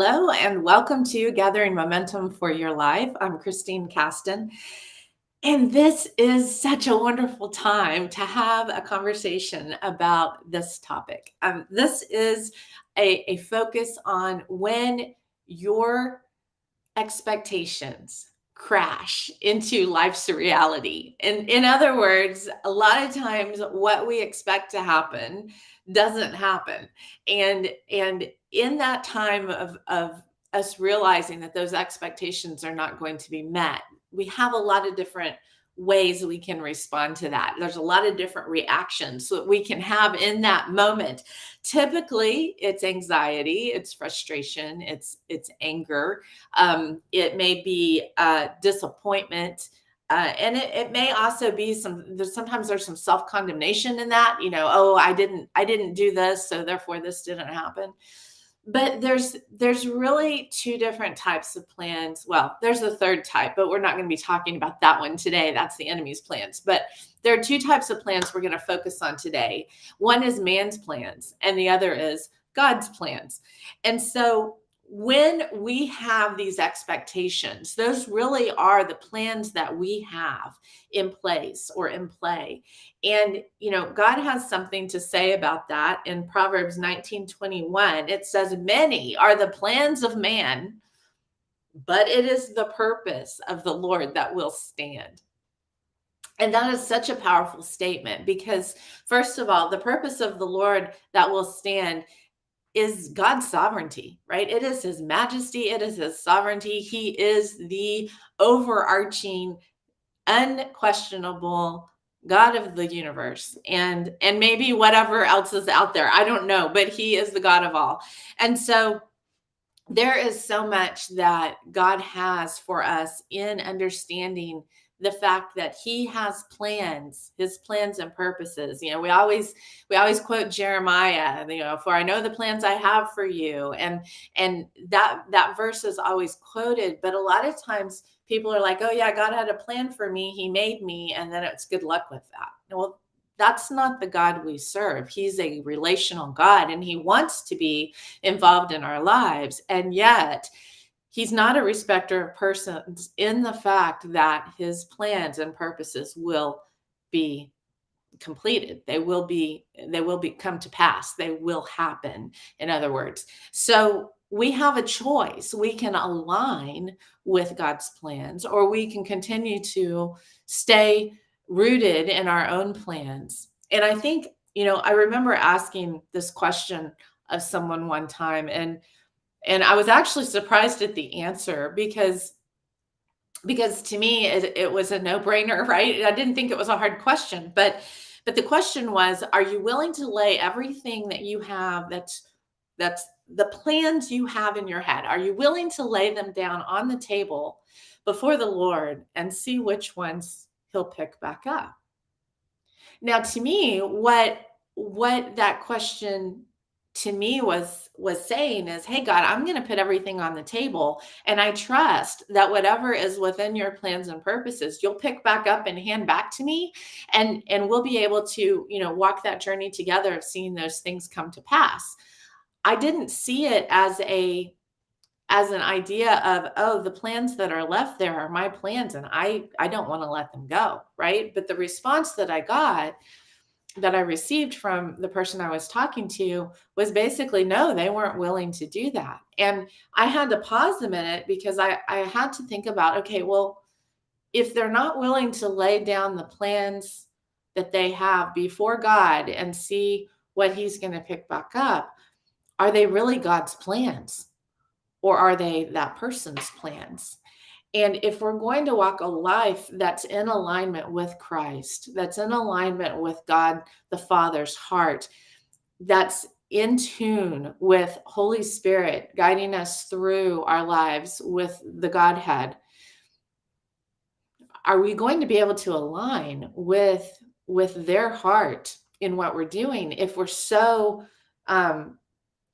Hello, and welcome to Gathering Momentum for Your Life. I'm Christine Casten, and this is such a wonderful time to have a conversation about this topic. This is a focus on when your expectations crash into life's reality. And in other words, a lot of times what we expect to happen doesn't happen. And in that time of us realizing that those expectations are not going to be met, we have a lot of different ways we can respond to that. There's a lot of different reactions that we can have in that moment. Typically, it's anxiety, it's frustration, it's anger, it may be disappointment. And it may also be sometimes there's some self-condemnation in that, oh, I didn't do this, so therefore this didn't happen. But there's really two different types of plans. Well, there's a third type, but we're not going to be talking about that one today. That's the enemy's plans. But there are two types of plans we're going to focus on today. One is man's plans, and the other is God's plans. And so when we have these expectations, those really are the plans that we have in place or in play. And, God has something to say about that in Proverbs 19:21. It says, many are the plans of man, but it is the purpose of the Lord that will stand. And that is such a powerful statement because, first of all, the purpose of the Lord that will stand is God's sovereignty, right? It is his majesty. It is his sovereignty. He is the overarching, unquestionable God of the universe and maybe whatever else is out there. I don't know, but he is the God of all. And so there is so much that God has for us in understanding the fact that he has plans, his plans and purposes. We always quote Jeremiah, for I know the plans I have for you. And that verse is always quoted, but a lot of times people are like, oh yeah, God had a plan for me. He made me, and then it's good luck with that. Well, that's not the God we serve. He's a relational God, and he wants to be involved in our lives. And yet he's not a respecter of persons in the fact that his plans and purposes will be completed. They will come to pass. They will happen, in other words. So we have a choice. We can align with God's plans, or we can continue to stay rooted in our own plans. And I think, I remember asking this question of someone one time, and I was actually surprised at the answer because to me it was a no-brainer, right? I didn't think it was a hard question, but the question was, are you willing to lay everything that you have that's the plans you have in your head? Are you willing to lay them down on the table before the Lord and see which ones he'll pick back up? Now, to me, what that question to me was saying is, hey, God, I'm going to put everything on the table, and I trust that whatever is within your plans and purposes, you'll pick back up and hand back to me, and we'll be able to, walk that journey together of seeing those things come to pass. I didn't see it as an idea of, oh, the plans that are left there are my plans, and I don't want to let them go, right? But the response that I received from the person I was talking to was basically, no, they weren't willing to do that. And I had to pause a minute because I had to think about, okay, well, if they're not willing to lay down the plans that they have before God and see what he's going to pick back up, are they really God's plans, or are they that person's plans? And if we're going to walk a life that's in alignment with Christ, that's in alignment with God the Father's heart, that's in tune with Holy Spirit guiding us through our lives with the Godhead, are we going to be able to align with their heart in what we're doing if we're so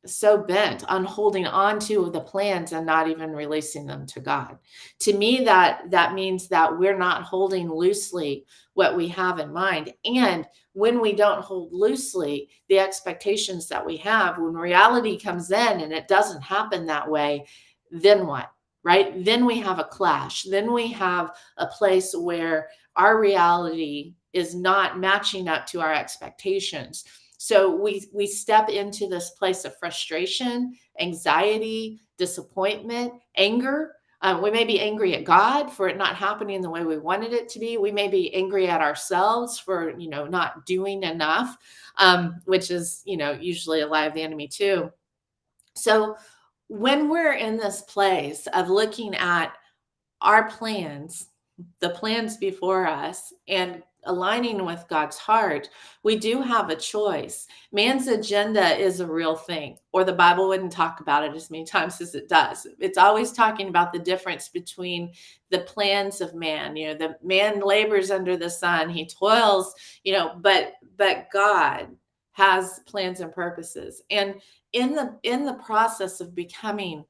so bent on holding on to the plans and not even releasing them to God. To me, that means that we're not holding loosely what we have in mind. And when we don't hold loosely the expectations that we have, when reality comes in and it doesn't happen that way, then what? Right? Then we have a clash. Then we have a place where our reality is not matching up to our expectations. So we step into this place of frustration, anxiety, disappointment, anger. We may be angry at God for it not happening the way we wanted it to be. We may be angry at ourselves for not doing enough, which is usually a lie of the enemy too. So when we're in this place of looking at our plans, the plans before us, and aligning with God's heart, we do have a choice. Man's agenda is a real thing, or the Bible wouldn't talk about it as many times as it does. It's always talking about the difference between the plans of man. The man labors under the sun, he toils, but God has plans and purposes. And in the process of becoming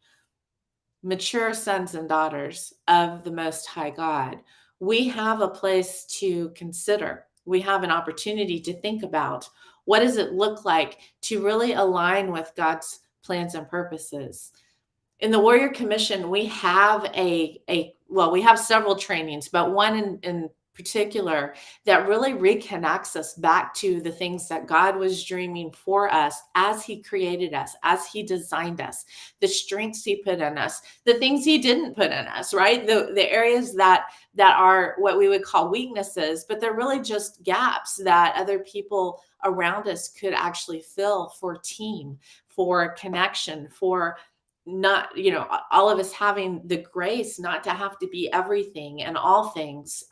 mature sons and daughters of the Most High God, we have a place to consider. We have an opportunity to think about, what does it look like to really align with God's plans and purposes? In the Warrior Commission, we have we have several trainings, but one in particular that really reconnects us back to the things that God was dreaming for us as he created us, as he designed us, the strengths he put in us, the things he didn't put in us, right? The areas that are what we would call weaknesses, but they're really just gaps that other people around us could actually fill for team, for connection, for not, all of us having the grace not to have to be everything and all things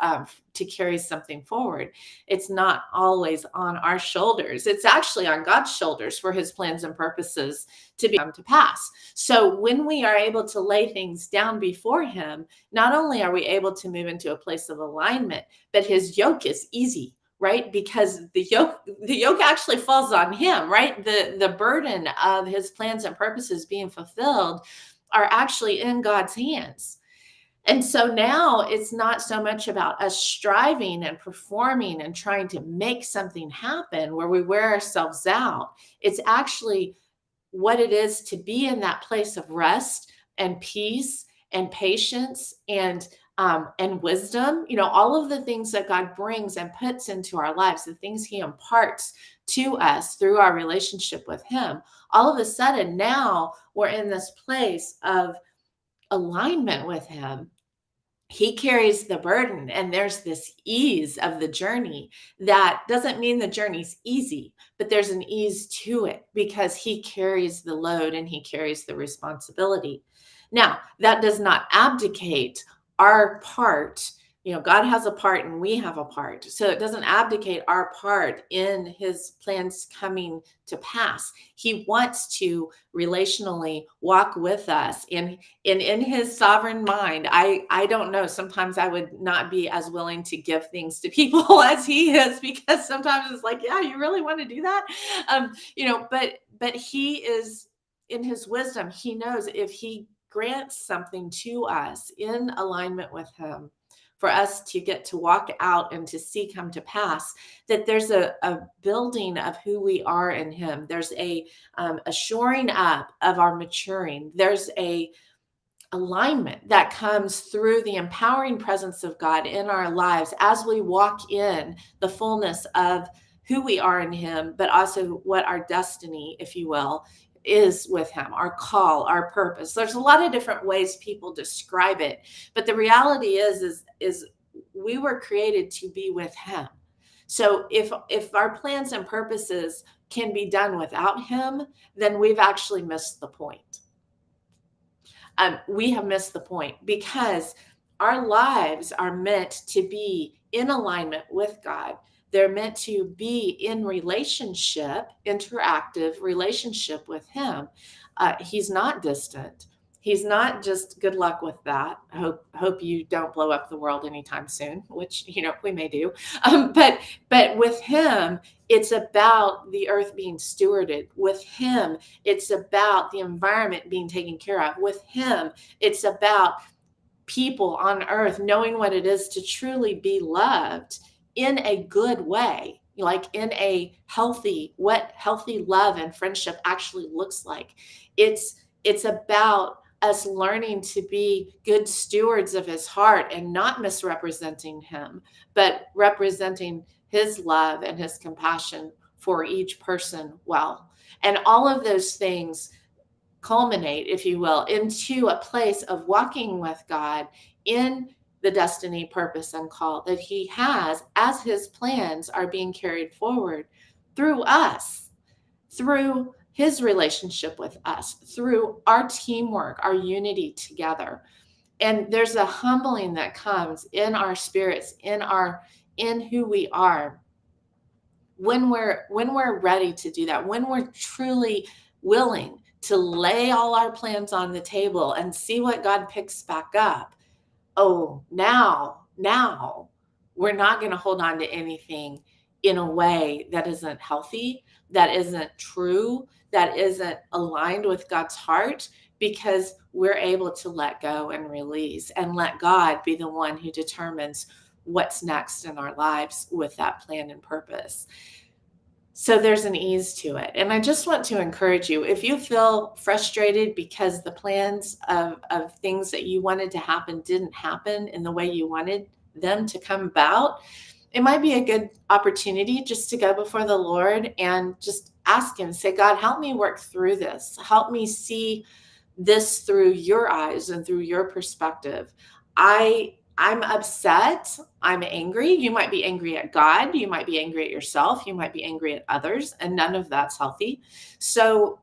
to carry something forward. It's not always on our shoulders. It's actually on God's shoulders for his plans and purposes to come to pass. So when we are able to lay things down before him, not only are we able to move into a place of alignment, but his yoke is easy, right? Because the yoke actually falls on him, right? The burden of his plans and purposes being fulfilled are actually in God's hands. And so now it's not so much about us striving and performing and trying to make something happen where we wear ourselves out. It's actually what it is to be in that place of rest and peace and patience and wisdom, all of the things that God brings and puts into our lives, the things he imparts to us through our relationship with him. All of a sudden, now we're in this place of alignment with him. He carries the burden, and there's this ease of the journey. That doesn't mean the journey's easy, but there's an ease to it because he carries the load and he carries the responsibility. Now, that does not abdicate our part. God has a part and we have a part. So it doesn't abdicate our part in his plans coming to pass. He wants to relationally walk with us. And in his sovereign mind, I don't know, sometimes I would not be as willing to give things to people as he is, because sometimes it's like, yeah, you really want to do that? But he is, in his wisdom, he knows if he grants something to us in alignment with him, for us to get to walk out and to see come to pass, that there's a building of who we are in him. There's a shoring up of our maturing. There's a alignment that comes through the empowering presence of God in our lives as we walk in the fullness of who we are in him, but also what our destiny, if you will, is with him, our call, our purpose. There's a lot of different ways people describe it, but the reality is we were created to be with him. So if our plans and purposes can be done without him, then we've actually missed the point. We have missed the point, because our lives are meant to be in alignment with God. They're meant to be in relationship, interactive relationship with him. He's not distant. He's not just good luck with that. Hope you don't blow up the world anytime soon, which we may do. But with him, it's about the earth being stewarded. With him, it's about the environment being taken care of. With him, it's about people on earth knowing what it is to truly be loved in a good way, like in a healthy, what healthy love and friendship actually looks like. It's about us learning to be good stewards of his heart and not misrepresenting him, but representing his love and his compassion for each person well. And all of those things culminate, if you will, into a place of walking with God in the destiny, purpose, and call that he has as his plans are being carried forward through us, through his relationship with us, through our teamwork, our unity together. And there's a humbling that comes in our spirits, in who we are when we're ready to do that, when we're truly willing to lay all our plans on the table and see what God picks back up. Oh, now we're not going to hold on to anything in a way that isn't healthy, that isn't true, that isn't aligned with God's heart, because we're able to let go and release and let God be the one who determines what's next in our lives with that plan and purpose. So there's an ease to it. And I just want to encourage you, if you feel frustrated because the plans of things that you wanted to happen didn't happen in the way you wanted them to come about, it might be a good opportunity just to go before the Lord and just ask him, say, God, help me work through this. Help me see this through your eyes and through your perspective. I'm upset. I'm angry. You might be angry at God. You might be angry at yourself. You might be angry at others, and none of that's healthy. So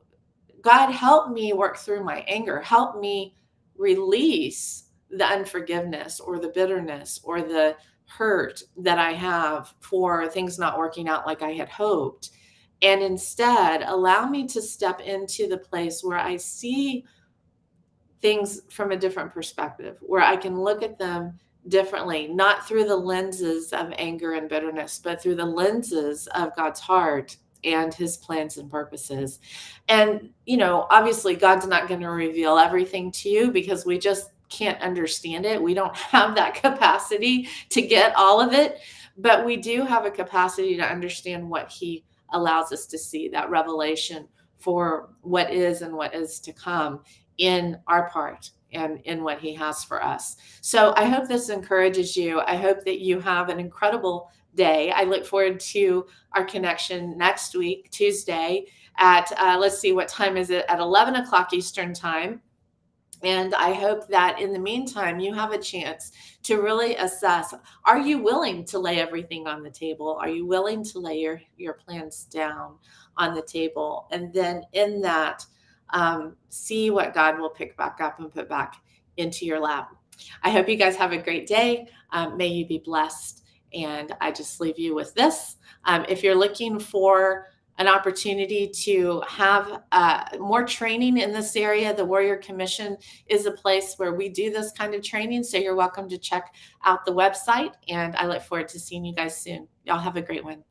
God, help me work through my anger. Help me release the unforgiveness or the bitterness or the hurt that I have for things not working out like I had hoped. And instead, allow me to step into the place where I see things from a different perspective, where I can look at them differently, not through the lenses of anger and bitterness, but through the lenses of God's heart and his plans and purposes. And, obviously God's not going to reveal everything to you because we just can't understand it. We don't have that capacity to get all of it, but we do have a capacity to understand what he allows us to see, that revelation for what is and what is to come in our part and in what he has for us. So I hope this encourages you. I hope that you have an incredible day. I look forward to our connection next week, Tuesday at, let's see, what time is it? At 11 o'clock Eastern time. And I hope that in the meantime, you have a chance to really assess, are you willing to lay everything on the table? Are you willing to lay your plans down on the table? And then in that, see what God will pick back up and put back into your lap. I hope you guys have a great day. May you be blessed. And I just leave you with this. If you're looking for an opportunity to have more training in this area, the Warrior Commission is a place where we do this kind of training. So you're welcome to check out the website. And I look forward to seeing you guys soon. Y'all have a great one.